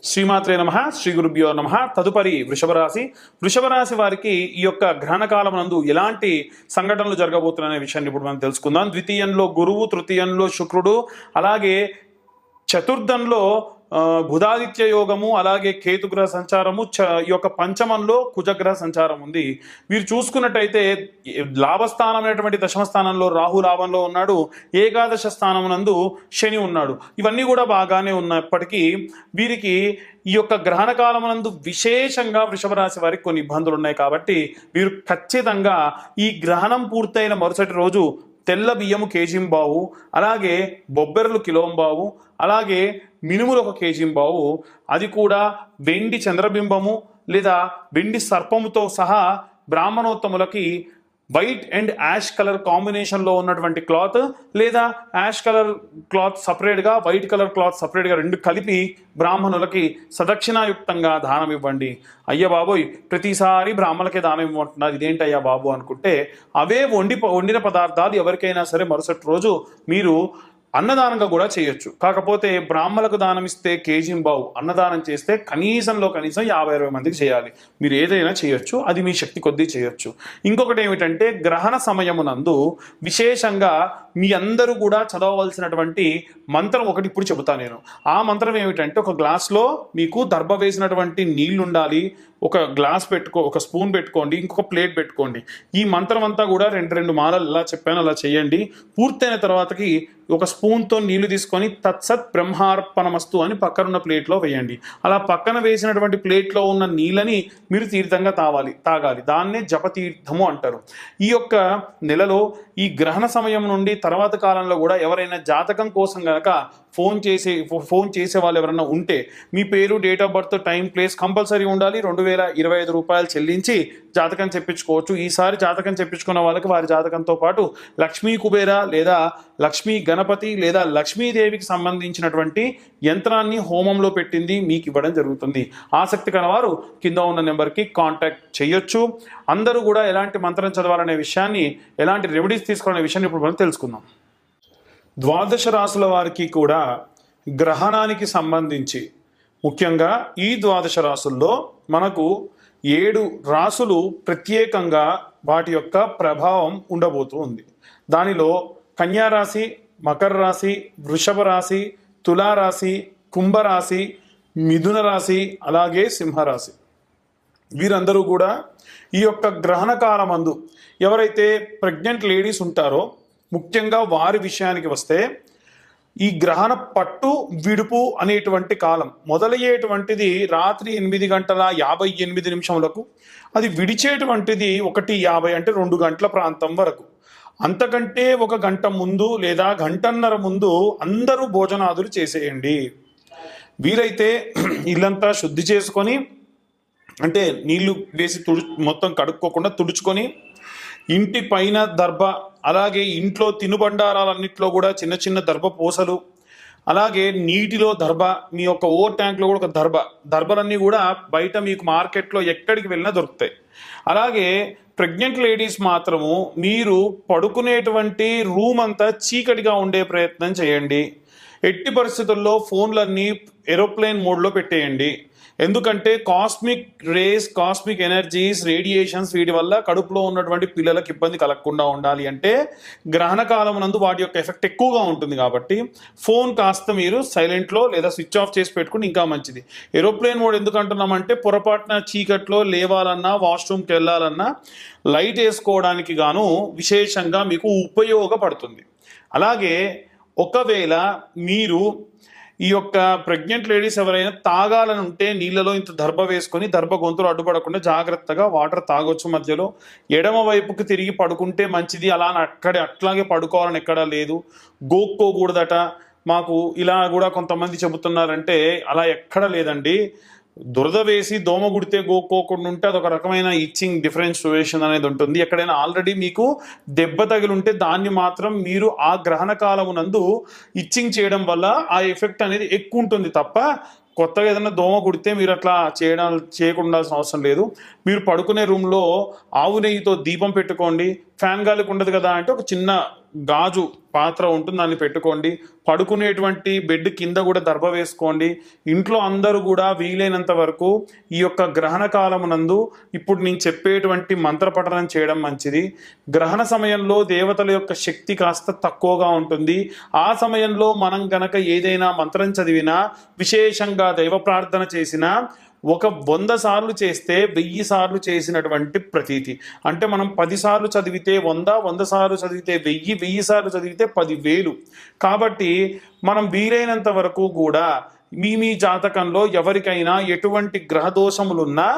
శ్రీమాత్రే నమః, శ్రీ గురుభ్యో నమః. తదుపరి వృషభ రాశి వారికి ఈ యొక్క గ్రహణ కాలం నందు ఎలాంటి సంఘటనలు జరగబోతున్నాయనే విషయాన్ని ఇప్పుడు మనం తెలుసుకుందాం. ద్వితీయంలో గురువు, తృతీయంలో శుక్రుడు, అలాగే చతుర్థంలో బుధాదిత్య యోగము, అలాగే కేతుగ్రహ సంచారము, ఈ యొక్క పంచమంలో కుజగ్రహ సంచారం ఉంది. వీరు చూసుకున్నట్టయితే లాభస్థానమైనటువంటి దశమ స్థానంలో రాహు లాభంలో ఉన్నాడు, ఏకాదశ స్థానం నందు శని ఉన్నాడు. ఇవన్నీ కూడా బాగానే ఉన్నప్పటికీ వీరికి ఈ యొక్క గ్రహణ కాలమునందు విశేషంగా వృషభ రాశి వారికి కొన్ని ఇబ్బందులు ఉన్నాయి. కాబట్టి వీరు ఖచ్చితంగా ఈ గ్రహణం పూర్తయిన మరుసటి రోజు తెల్ల బియ్యము కేజీంబావు, అలాగే బొబ్బెరలు కిలోంబావు, అలాగే మినుములు 1 కేజీంబావు, అది కూడా వెండి చంద్రబింబము లేదా వెండి సర్పముతో సహా బ్రాహ్మణోత్తములకి వైట్ అండ్ యాష్ కలర్ కాంబినేషన్లో ఉన్నటువంటి క్లాత్, లేదా యాష్ కలర్ క్లాత్ సపరేట్గా, వైట్ కలర్ క్లాత్ సపరేట్గా, రెండు కలిపి బ్రాహ్మణులకి సదక్షిణాయుక్తంగా దానం ఇవ్వండి. అయ్య బాబోయ్, ప్రతిసారి బ్రాహ్మణులకే దానం ఇవ్వమంటున్నారు, ఇదేంటి అయ్యా బాబు అనుకుంటే, అవే వండిన పదార్థాలు ఎవరికైనా సరే మరుసటి రోజు మీరు అన్నదానంగా కూడా చేయొచ్చు. కాకపోతే బ్రాహ్మణులకు దానం ఇస్తే కేజీంబావు, అన్నదానం చేస్తే కనీసం 50-60 మందికి చేయాలి. మీరు ఏదైనా చేయొచ్చు, అది మీ శక్తి కొద్దీ చేయొచ్చు. ఇంకొకటి ఏమిటంటే, గ్రహణ సమయమునందు విశేషంగా మీ అందరూ కూడా చదవవలసినటువంటి మంత్రం ఒకటి ఇప్పుడు చెబుతాను నేను. ఆ మంత్రం ఏమిటంటే, ఒక గ్లాస్లో మీకు దర్భ వేసినటువంటి నీళ్లు ఉండాలి, ఒక గ్లాస్ ఒక స్పూన్ పెట్టుకోండి, ఇంకొక ప్లేట్ పెట్టుకోండి. ఈ మంత్రం అంతా కూడా 2 మాలలు ఎలా చెప్పాను అలా చేయండి. పూర్తయిన తర్వాతకి ఒక స్పూన్తో నీళ్లు తీసుకొని తత్సత్ బ్రహ్మార్పణమస్తు అని పక్కనున్న ప్లేట్లో వేయండి. అలా పక్కన వేసినటువంటి ప్లేట్లో ఉన్న నీళ్ళని మీరు తీర్థంగా తాగాలి. దాన్నే జపతీర్థము అంటారు. ఈ యొక్క నెలలో ఈ గ్రహణ సమయం నుండి తర్వాత కాలంలో కూడా ఎవరైనా జాతకం కోసం గనక ఫోన్ చేసే వాళ్ళు ఎవరైనా ఉంటే, మీ పేరు, date of birth, time, place compulsory ఉండాలి. 2025 రూపాయలు చెల్లించి జాతకం చెప్పించుకోవచ్చు. ఈసారి జాతకం చెప్పించుకున్న వాళ్ళకి వారి జాతకంతో పాటు లక్ష్మీ కుబేర లేదా లక్ష్మీ గణపతి లేదా లక్ష్మీదేవికి సంబంధించినటువంటి యంత్రాన్ని హోమంలో పెట్టింది మీకు ఇవ్వడం జరుగుతుంది. ఆసక్తి కలవారు కింద ఉన్న నెంబర్కి కాంటాక్ట్ చేయొచ్చు. అందరూ కూడా ఎలాంటి మంత్రం చదవాలనే విషయాన్ని, ఎలాంటి రెమెడీస్ తీసుకోవాలనే విషయాన్ని ఇప్పుడు మనం తెలుసుకుందాం. ద్వాదశ రాసుల వారికి కూడా గ్రహణానికి సంబంధించి ముఖ్యంగా ఈ ద్వాదశ రాసుల్లో మనకు 7 రాసులు ప్రత్యేకంగా వాటి యొక్క ప్రభావం ఉండబోతూ ఉంది. దానిలో కన్యారాశి, మకర రాశి, వృషభ రాశి, తులారాశి, కుంభరాశి, మిథున రాశి, అలాగే సింహరాశి, వీరందరూ కూడా ఈ యొక్క గ్రహణ కాలమందు ఎవరైతే ప్రెగ్నెంట్ లేడీస్ ఉంటారో ముఖ్యంగా వారి విషయానికి వస్తే, ఈ గ్రహణ పట్టు విడుపు అనేటువంటి కాలం మొదలయ్యేటువంటిది రాత్రి 8:58 అది విడిచేటువంటిది 1:50 అంటే 2 గంటల ప్రాంతం వరకు. అంతకంటే 1 గంట ముందు లేదా గంటన్నర ముందు అందరూ భోజనాదులు చేసేయండి. వీరైతే ఇల్లంతా శుద్ధి చేసుకొని, అంటే నీళ్లు వేసి మొత్తం కడుక్కోకుండా తుడుచుకొని, ఇంటి పైన దర్భ, అలాగే ఇంట్లో తినుబండారాలన్నింటిలో కూడా చిన్న చిన్న దర్భ పూసలు, అలాగే నీటిలో దర్భ, మీ యొక్క ఓవర్ ట్యాంక్లో కూడా ఒక దర్భలన్నీ కూడా బయట మీకు మార్కెట్లో ఎక్కడికి వెళ్ళినా దొరుకుతాయి. అలాగే ప్రెగ్నెంట్ లేడీస్ మాత్రము మీరు పడుకునేటువంటి రూమ్ అంతా చీకటిగా ఉండే ప్రయత్నం చేయండి. ఎట్టి పరిస్థితుల్లో ఫోన్లన్నీ ఏరోప్లేన్ మోడ్లో పెట్టేయండి. ఎందుకంటే cosmic race, cosmic energies, radiations, వీటి వల్ల కడుపులో ఉన్నటువంటి పిల్లలకు ఇబ్బంది కలగకుండా ఉండాలి అంటే గ్రహణ కాలం నందు వాటి యొక్క ఎఫెక్ట్ ఎక్కువగా ఉంటుంది. కాబట్టి ఫోన్ కాస్త మీరు సైలెంట్లో లేదా స్విచ్ ఆఫ్ చేసి పెట్టుకుని ఇంకా మంచిది. ఏరోప్లేన్ మోడ్ ఎందుకు అంటున్నామంటే, పొరపాటున చీకట్లో లేవాలన్నా, వాష్రూమ్కి వెళ్ళాలన్నా లైట్ వేసుకోవడానికి గాను విశేషంగా మీకు ఉపయోగపడుతుంది. అలాగే ఒకవేళ మీరు ఈ యొక్క ప్రెగ్నెంట్ లేడీస్ ఎవరైనా తాగాలని ఉంటే నీళ్ళలో ఇంత దర్భ వేసుకొని, దర్భ గొంతులు అడ్డుపడకుండా జాగ్రత్తగా వాటర్ తాగొచ్చు. మధ్యలో ఎడమ వైపుకి తిరిగి పడుకుంటే మంచిది. అట్లాగే పడుకోవాలని ఎక్కడా లేదు. గోక్కోకూడదట. మాకు ఇలా కూడా కొంతమంది చెబుతున్నారంటే అలా ఎక్కడ లేదండి. దురద వేసి దోమ గుడితే గోక్కోకుండా ఉంటే అదొక రకమైన ఇచ్చింగ్ డిఫరెన్షియేషన్ అనేది ఉంటుంది. ఎక్కడైనా ఆల్రెడీ మీకు దెబ్బ తగిలింటే దాన్ని మాత్రం మీరు ఆ గ్రహణ కాలమునందు ఇచ్చింగ్ చేయడం వల్ల ఆ ఎఫెక్ట్ అనేది ఎక్కువ ఉంటుంది తప్ప, కొత్తగా ఏదైనా దోమ కుడితే మీరు అట్లా చేయకుండాల్సిన అవసరం లేదు. మీరు పడుకునే రూమ్లో ఆవు నెయ్యితో దీపం పెట్టుకోండి. ఫ్యాన్ గాలికి ఉండదు కదా అంటే ఒక చిన్న గాజు పాత్ర ఉంటుంది, దాన్ని పెట్టుకోండి. పడుకునేటువంటి బెడ్ కింద కూడా దర్భ వేసుకోండి. ఇంట్లో అందరూ కూడా వీలైనంత వరకు ఈ యొక్క గ్రహణ కాలమునందు ఇప్పుడు నేను చెప్పేటువంటి మంత్రపఠనం చేయడం మంచిది. గ్రహణ సమయంలో దేవతల యొక్క శక్తి కాస్త తక్కువగా ఉంటుంది. ఆ సమయంలో మనం గనక ఏదైనా మంత్రం చదివినా, విశేషంగా దైవ ప్రార్థన చేసినా, ఒక 100 సార్లు చేస్తే 1000 సార్లు చేసినటువంటి ప్రతీతి. అంటే మనం 10 సార్లు చదివితే 100, 100 సార్లు చదివితే 1000, 1000 సార్లు చదివితే 10,000. కాబట్టి మనం వీలైనంత వరకు కూడా మీ జాతకంలో ఎవరికైనా ఎటువంటి గ్రహ దోషములున్నా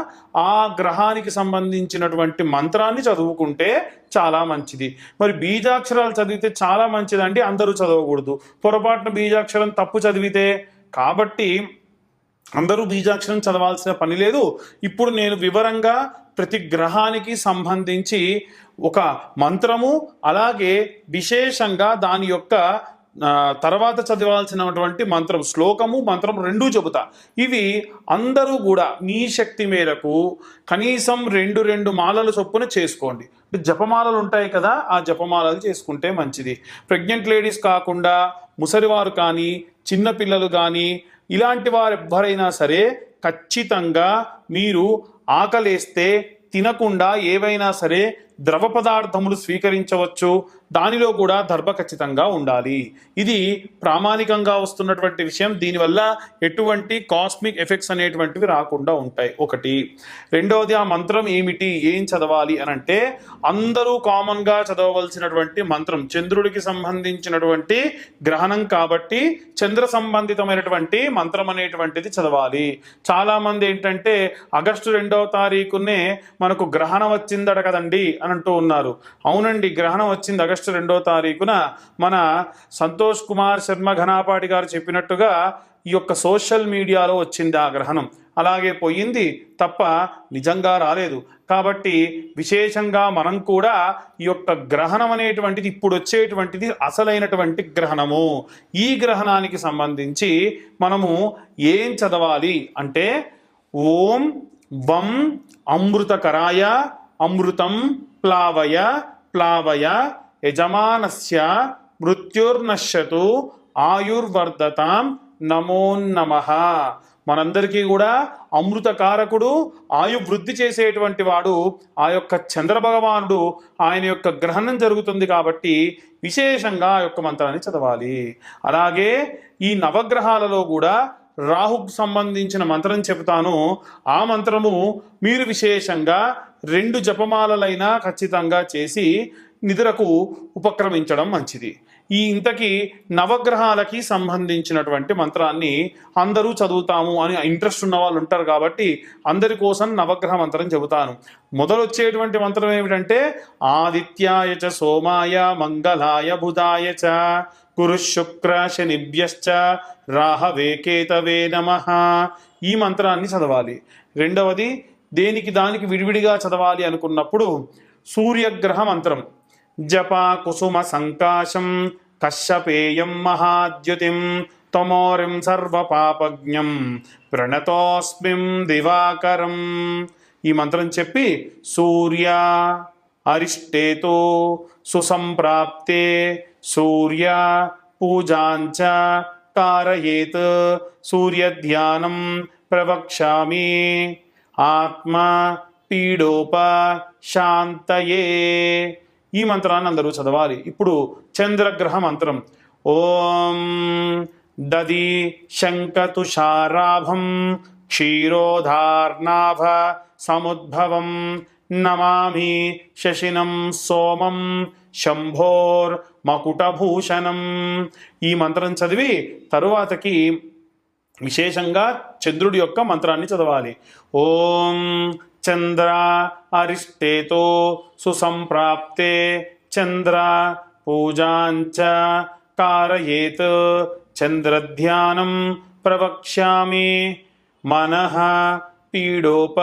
ఆ గ్రహానికి సంబంధించినటువంటి మంత్రాన్ని చదువుకుంటే చాలా మంచిది. మరి బీజాక్షరాలు చదివితే చాలా మంచిదండి, అందరూ చదవకూడదు. పొరపాటున బీజాక్షరం తప్పు చదివితే, కాబట్టి అందరూ బీజాక్షరం చదవాల్సిన పని లేదు. ఇప్పుడు నేను వివరంగా ప్రతి గ్రహానికి సంబంధించి ఒక మంత్రము, అలాగే విశేషంగా దాని యొక్క తర్వాత చదవాల్సినటువంటి మంత్రం, శ్లోకము మంత్రం రెండూ చెబుతా. ఇవి అందరూ కూడా మీ శక్తి మేరకు కనీసం 2 మాలలు చొప్పున చేసుకోండి. జపమాలలు ఉంటాయి కదా, ఆ జపమాలలు చేసుకుంటే మంచిది. ప్రెగ్నెంట్ లేడీస్ కాకుండా ముసలివారు కానీ, చిన్నపిల్లలు కానీ, ఇలాంటి వారు ఎవ్వరైనా సరే ఖచ్చితంగా మీరు ఆకలేస్తే తినకుండా ఏవైనా సరే ద్రవ పదార్థములు స్వీకరించవచ్చు. దానిలో కూడా దర్భ ఖచ్చితంగా ఉండాలి. ఇది ప్రామాణికంగా వస్తున్నటువంటి విషయం. దీనివల్ల ఎటువంటి కాస్మిక్ ఎఫెక్ట్స్ అనేటువంటివి రాకుండా ఉంటాయి, ఒకటి. రెండవది, ఆ మంత్రం ఏమిటి, ఏం చదవాలి అని అంటే, అందరూ కామన్గా చదవవలసినటువంటి మంత్రం, చంద్రుడికి సంబంధించినటువంటి గ్రహణం కాబట్టి చంద్ర సంబంధితమైనటువంటి మంత్రం అనేటువంటిది చదవాలి. చాలామంది ఏంటంటే ఆగస్టు 2వ తారీఖునే మనకు గ్రహణం వచ్చిందట కదండి అని అంటూ ఉన్నారు. అవునండి, గ్రహణం వచ్చింది ఆగస్టు 2వ తారీఖున. మన సంతోష్ కుమార్ శర్మ ఘనాపాటి గారు చెప్పినట్టుగా ఈ యొక్క సోషల్ మీడియాలో వచ్చింది ఆ గ్రహణం, అలాగే పోయింది తప్ప నిజంగా రాలేదు. కాబట్టి విశేషంగా మనం కూడా ఈ యొక్క గ్రహణం అనేటువంటిది ఇప్పుడు వచ్చేటువంటిది అసలైనటువంటి గ్రహణము. ఈ గ్రహణానికి సంబంధించి మనము ఏం చదవాలి అంటే, ఓం వం అమృతకరాయ అమృతం ప్లావయ ప్లావయ యజమానస్య మృత్యుర్నశ్యతు ఆయుర్వర్ధతాం నమోన్నమః. మనందరికీ కూడా అమృతకారకుడు, ఆయు వృద్ధి చేసేటువంటి వాడు ఆ యొక్క చంద్రభగవానుడు. ఆయన యొక్క గ్రహణం జరుగుతుంది కాబట్టి విశేషంగా ఆ యొక్క మంత్రాన్ని చదవాలి. అలాగే ఈ నవగ్రహాలలో కూడా రాహుకు సంబంధించిన మంత్రం చెబుతాను. ఆ మంత్రము మీరు విశేషంగా 2 జపమాలలైనా ఖచ్చితంగా చేసి నిద్రకు ఉపక్రమించడం మంచిది. ఈ ఇంతకీ నవగ్రహాలకి సంబంధించినటువంటి మంత్రాన్ని అందరూ చదువుతాము అని ఇంట్రెస్ట్ ఉన్న వాళ్ళు ఉంటారు కాబట్టి అందరి కోసం నవగ్రహ మంత్రం చెబుతాను. మొదలొచ్చేటువంటి మంత్రం ఏమిటంటే, ఆదిత్యాయ చ సోమాయ మంగళాయ బుధాయ చ గురు శుక్ర శనిభ్యశ్చ రాహవే కేతవే నమః. ఈ మంత్రాన్ని చదవాలి. రెండవది, దేనికి దానికి విడివిడిగా చదవాలి అనుకున్నప్పుడు సూర్యగ్రహ మంత్రం, జప కుసుమ సంకాశం కశ్యపేయం మహాద్యుతిం తమోరిం సర్వపాపజ్ఞం ప్రణతోస్మిం దివాకరం. ఈ మంత్రం చెప్పి సూర్య అరిష్టేతో సుసంప్రాప్తే సూర్య పూజాంచ కారయేత్ సూర్యధ్యానం ప్రవక్ష్యామి ఆత్మ పీడోప శాంతయే. ఈ మంత్రాన్ని అందరూ చదవాలి. ఇప్పుడు చంద్రగ్రహ మంత్రం, ఓం దది శంఖతుషారాభం క్షీరోధార్నాభ సముద్భవం నమామి శశినం సోమం శంభోర్ మకుటభూషణం. ఈ మంత్రం చదివి తరువాతకి విశేషంగా చంద్రుడి యొక్క మంత్రాన్ని చదవాలి. ఓం చంద్ర అరిష్టేతో సుసంప్రాప్తే చంద్ర పూజాంచ కారయేత్ చంద్రధ్యానం ప్రవక్ష్యామి మనః పీడోప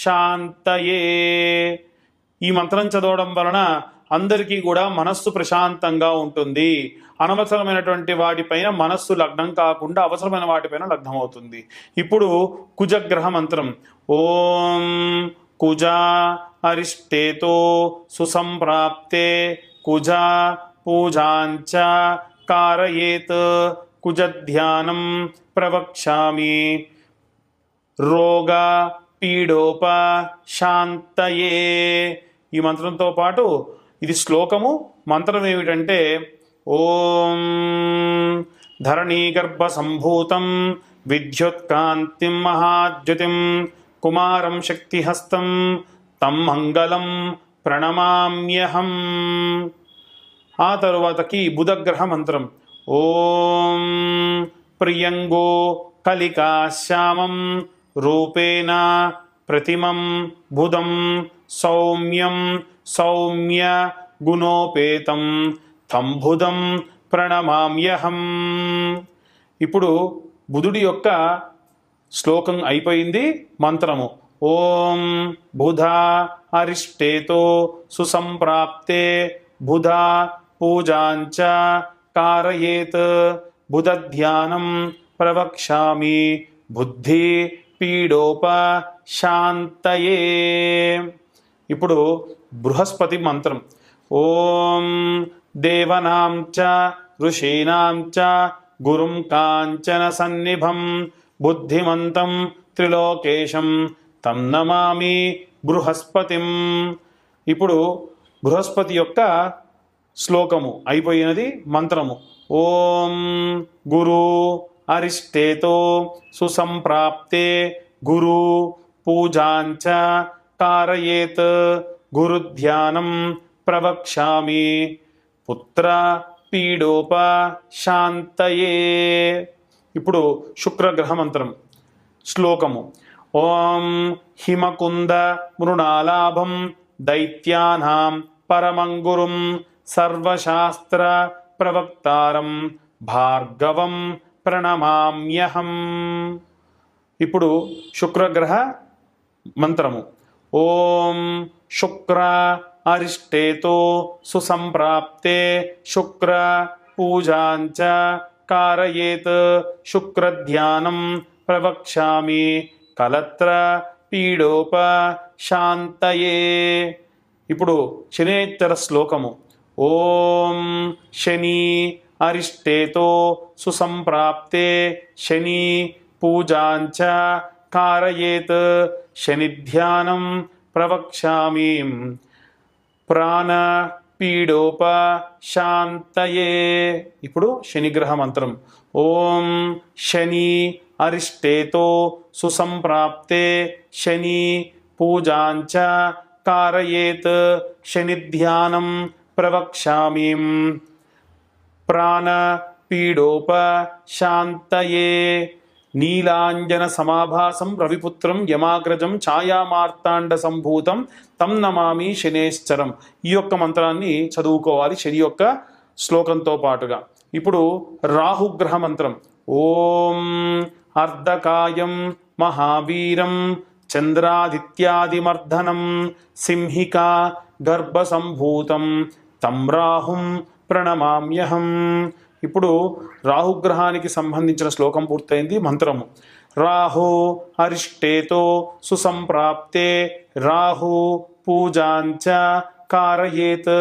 శాంతయే. ఈ మంత్రం చదవడం వలన అందరికీ కూడా మనస్సు ప్రశాంతంగా ఉంటుంది. అనవసరమైనటువంటి వాటిపైన మనస్సు లగ్నం కాకుండా అవసరమైన వాటిపైన లగ్నం అవుతుంది. ఇప్పుడు కుజగ్రహ మంత్రం, ఓం కుజ అరిష్టేతో సుసంప్రాప్తే కుజ పూజాంచ కారయేత్ కుజధ్యానం ప్రవక్ష్యామి రోగ పీడోపశాంతయే. ఈ మంత్రంతో పాటు ఇది శ్లోకము. మంత్రం ఏమిటంటే ఓం ధరణీగర్భ సంభూతం విద్యుత్కాంతిం మహాద్యుతిం కుమారం శక్తిహస్తం తం మంగళం ప్రణమామ్యహం. ఆ తరువాతకి బుధగ్రహ మంత్రం ఓం ప్రియంగో కలికాశ్యామం రూపేణ ప్రతిమం బుధం సౌమ్యం సౌమ్య గుణోపేతం తం బుధం ప్రణమామ్యహం. ఇప్పుడు బుధుడి యొక్క శ్లోకం అయిపోయింది. మంత్రము ఓం బుధ అరిష్టేతో సుసంప్రాప్తే బుధ పూజాంచ కారయేత్ బుధధ్యానం ప్రవక్ష్యామి బుద్ధి పీడోపశాంతయే. ఇప్పుడు బృహస్పతి మంత్రం ఓం దేవనాం చ ఋషీణాం చ గురుం కాంచన సన్నిభం బుద్ధిమంతం త్రిలోకేశం తం నమామి బృహస్పతిం. ఇప్పుడు బృహస్పతి యొక్క శ్లోకము అయిపోయినది. మంత్రము ఓం గురు అరిష్టేతో సుసంప్రాప్తే గురు పూజాంచ కారయేత్ గురుధ్యానం ప్రవక్ష్యామి పుత్ర పీడోపశాంతయే. ఇప్పుడు శుక్రగ్రహ మంత్రం శ్లోకము ఓం హిమకుంద మృణాలాభం దైత్యానాం పరమంగురుం సర్వశాస్త్ర ప్రవక్తారం భార్గవం ప్రణమామ్యహం. ఇప్పుడు శుక్రగ్రహ మంత్రము ఓం శుక్ర అరిష్టేతో సుసంప్రాప్తే శుక్ర పూజాంచ కారయేత్ శుక్రధ్యానం ప్రవక్ష్యామి కలత్ర పీడోపశాంతయే. ఇప్పుడు శనేశ్వర శ్లోకము ఓం శని అరిష్టేతో సుసంప్రాప్తే శని పూజాంచ కారయేత్ శనిధ్యానం ప్రవక్ష్యామి ప్రాణ పీడోపశాంతయే. ఇప్పుడు శనిగ్రహ మంత్రం ఓం శని అరిష్టేతో సుసంప్రాప్తే శని పూజాంచ కారయేత్ శనిధ్యానం ప్రవక్ష్యామి ప్రాణ పీడోపశాంతయే. నీలాంజన సమాభాసం రవిపుత్రం యమాగ్రజం ఛాయామార్తాండ సంభూతం తం నమామి శనేశ్చరం. ఈ యొక్క మంత్రాన్ని చదువుకోవాలి శని యొక్క శ్లోకంతో పాటుగా. ఇప్పుడు రాహుగ్రహ మంత్రం ఓం అర్ధకాయం మహావీరం చంద్రాదిత్యాదిమర్దనం సింహికా గర్భసంభూతం తం రాహుం ప్రణమామ్యహం. ఇప్పుడు రాహుగ్రహానికి సంబంధించిన శ్లోకం పూర్తయింది. మంత్రము రాహు అరిష్టేతో సుసంప్రాప్తే రాహు పూజాంచ కారయేత్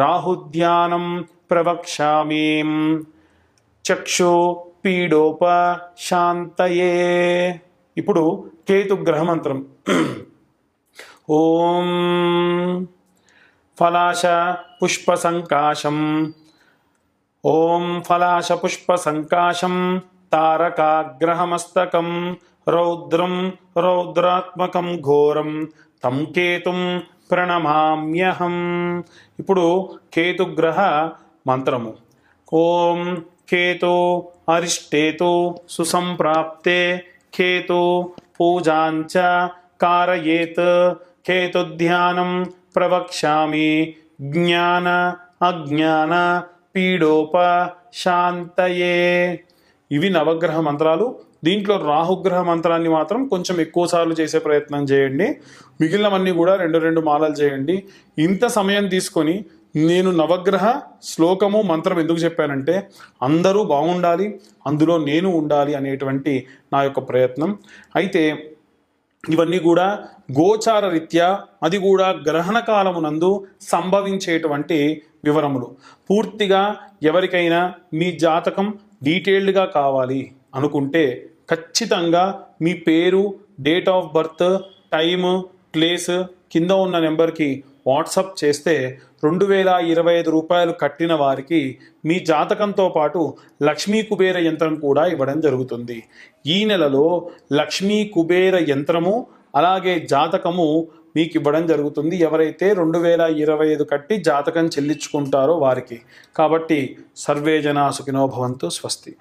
రాహుధ్యానం ప్రవక్ష్యామి చక్షు పీడోపశాంతయే. ఇప్పుడు కేతుగ్రహ మంత్రం ఓం ఫలాశ పుష్పసంకాశం ఓం ఫలాశ పుష్పసంకాశం తారకాగ్రహమస్తకం రౌద్రం రౌద్రాత్మకం ఘోరం తం కేతుం ప్రణమామ్యహం. ఇప్పుడు కేతుగ్రహ మంత్రము ఓం కేతు అరిష్టేతు సుసంప్రాప్తే కేతు పూజాంచ కారయేత్ కేతుధ్యానం ప్రవక్ష్యామి జ్ఞాన అజ్ఞాన పీడోపశాంతయే. ఇవి నవగ్రహ మంత్రాలు. దీంట్లో రాహుగ్రహ మంత్రాన్ని మాత్రం కొంచెం ఎక్కువ సార్లు చేసే ప్రయత్నం చేయండి. మిగిలినవన్నీ కూడా 2 మాలలు చేయండి. ఇంత సమయం తీసుకొని నేను నవగ్రహ శ్లోకము మంత్రం ఎందుకు చెప్పానంటే అందరూ బాగుండాలి, అందులో నేను ఉండాలి అనేటువంటి నా యొక్క ప్రయత్నం. అయితే ఇవన్నీ కూడా గోచార రీత్యా, అది కూడా గ్రహణ కాలమునందు సంభవించేటువంటి వివరములు. పూర్తిగా ఎవరికైనా మీ జాతకం డీటెయిల్డ్గా కావాలి అనుకుంటే ఖచ్చితంగా మీ పేరు, date of birth, time, place కింద ఉన్న నెంబర్కి వాట్సప్ చేస్తే 2025 రూపాయలు కట్టిన వారికి మీ జాతకంతో పాటు లక్ష్మీ కుబేర యంత్రం కూడా ఇవ్వడం జరుగుతుంది. ఈ నెలలో లక్ష్మీ కుబేర యంత్రము అలాగే జాతకము మీకు ఇవ్వడం జరుగుతుంది, ఎవరైతే 2025 కట్టి జాతకం చెల్లించుకుంటారో వారికి. కాబట్టి సర్వే జనా సుఖినో భవంతు. స్వస్తి.